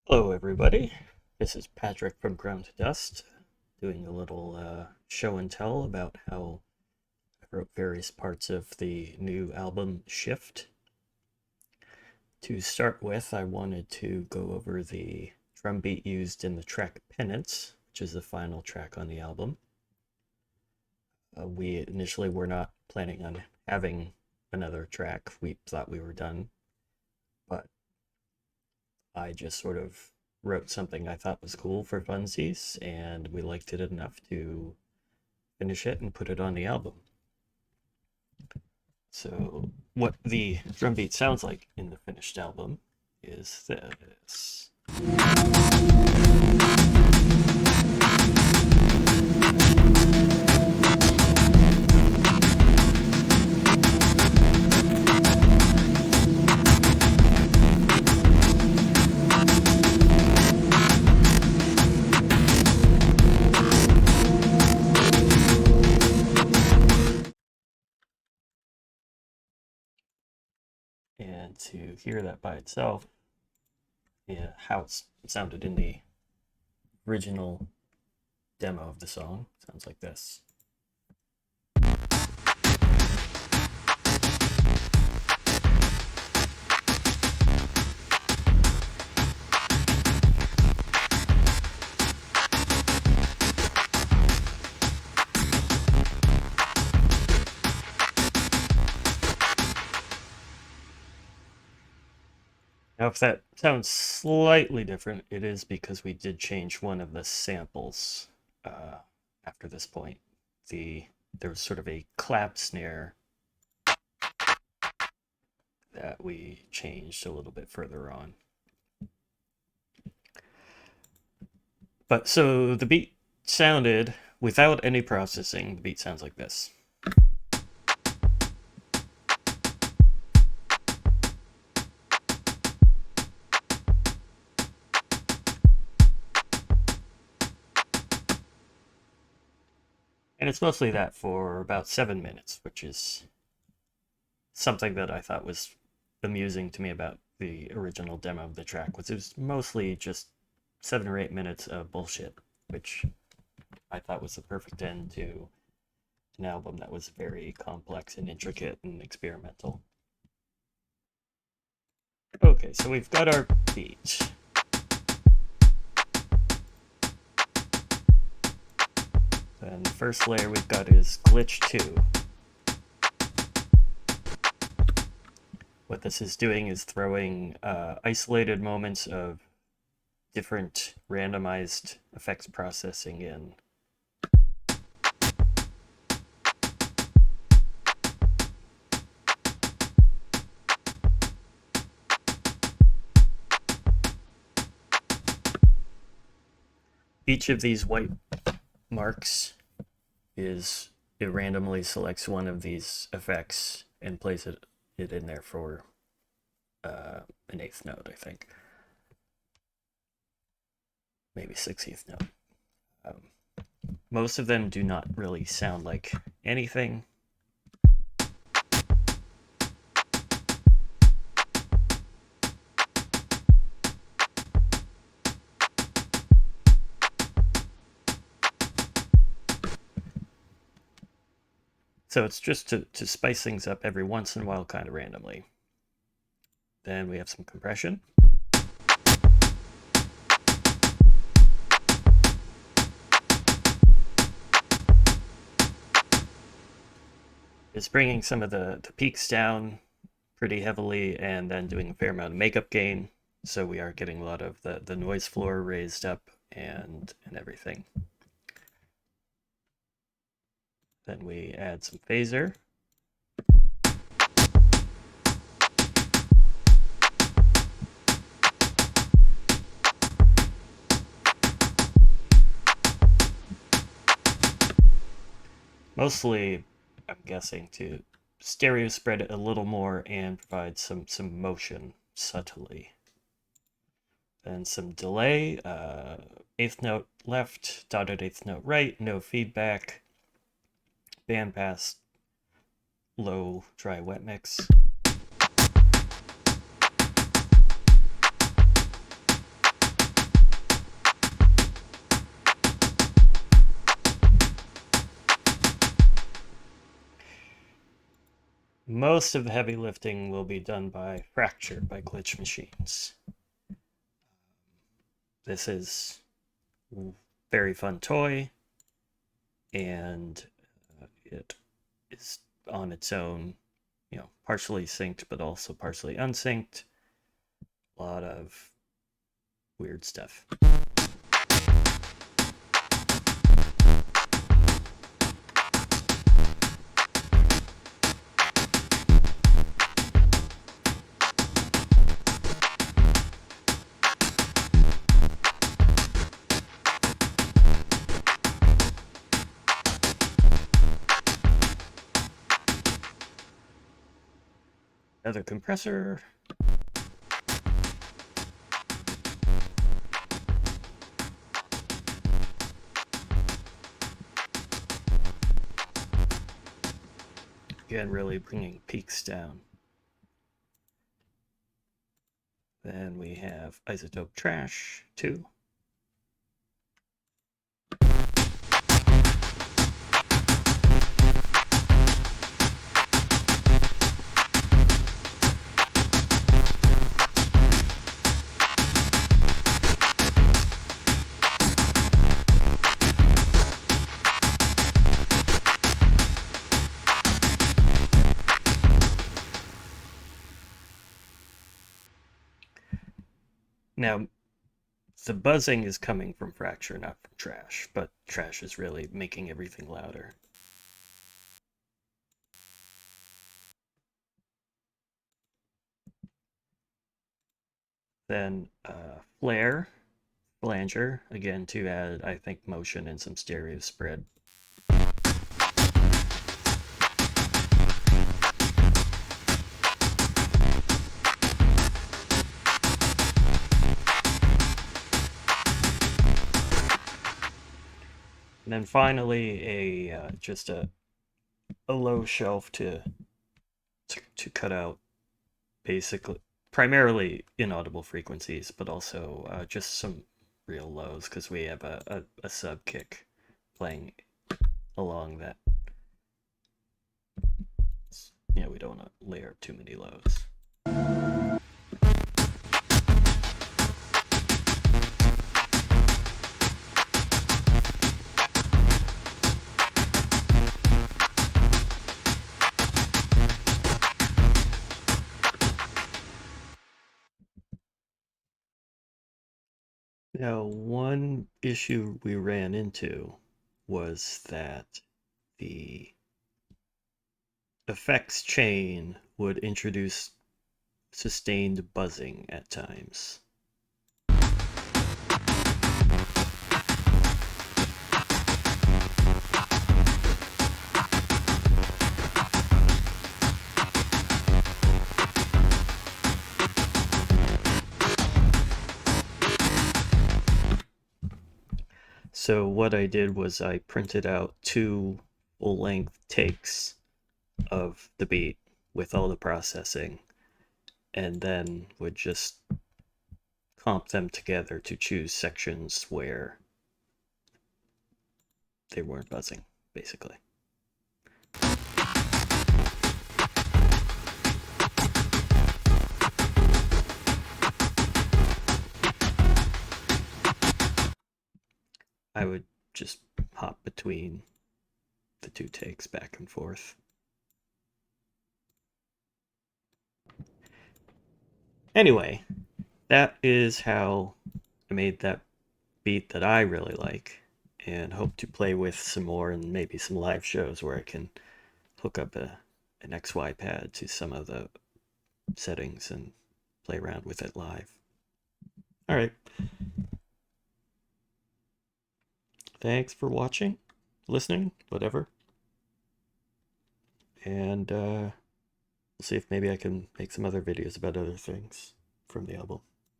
Hello, everybody. This is Patrick from Ground to Dust, doing a little show and tell about how I wrote various parts of the new album Shift. To start with, I wanted to go over the drum beat used in the track Penance, which is the final track on the album. We initially were not planning on having another track. We thought we were done, but I just sort of wrote something I thought was cool for funsies, and we liked it enough to finish it and put it on the album. So, what the drum beat sounds like in the finished album is this. And to hear that by itself, yeah, how it sounded in the original demo of the song sounds like this. Now, if that sounds slightly different, it is because we did change one of the samples uh, after this point. There was sort of a clap snare that we changed a little bit further on. But so the beat sounded, without any processing, the beat sounds like this. And it's mostly that for about 7 minutes, which is something that I thought was amusing to me about the original demo of the track, was it was mostly just 7 or 8 minutes of bullshit, which I thought was the perfect end to an album that was very complex and intricate and experimental. Okay, so we've got our beat. And the first layer we've got is glitch 2. What this is doing is throwing isolated moments of different randomized effects processing in. Each of these white marks is it randomly selects one of these effects and plays it in there for an eighth note, I think. Maybe 16th note. Most of them do not really sound like anything. So it's just to spice things up every once in a while, kind of randomly. Then we have some compression. It's bringing some of the peaks down pretty heavily and then doing a fair amount of makeup gain. So we are getting a lot of the noise floor raised up and everything. Then we add some phaser. Mostly, I'm guessing, to stereo spread it a little more and provide some motion subtly. Then some delay, eighth note left, dotted eighth note right, no feedback, bandpass, low, dry, wet mix. most of the heavy lifting will be done by Fracture, by Glitch Machines. This is a very fun toy, and it is on its own, partially synced, but also partially unsynced. A lot of weird stuff. Another compressor. Again, really bringing peaks down. Then we have Isotope Trash 2. Now, the buzzing is coming from Fracture, not from Trash, but Trash is really making everything louder. Then Flanger, again to add, I think, motion and some stereo spread. And then finally, just a low shelf to cut out basically primarily inaudible frequencies, but also just some real lows because we have a sub kick playing along that. We don't want to layer up too many lows. Now, one issue we ran into was that the effects chain would introduce sustained buzzing at times. So what I did was I printed out 2 full-length takes of the beat with all the processing, and then would just comp them together to choose sections where they weren't buzzing, basically. I would just hop between the 2 takes back and forth. Anyway, that is how I made that beat that I really like, and hope to play with some more and maybe some live shows where I can hook up an XY pad to some of the settings and play around with it live. All right. Thanks for watching, listening, whatever. And we'll see if maybe I can make some other videos about other things from the album.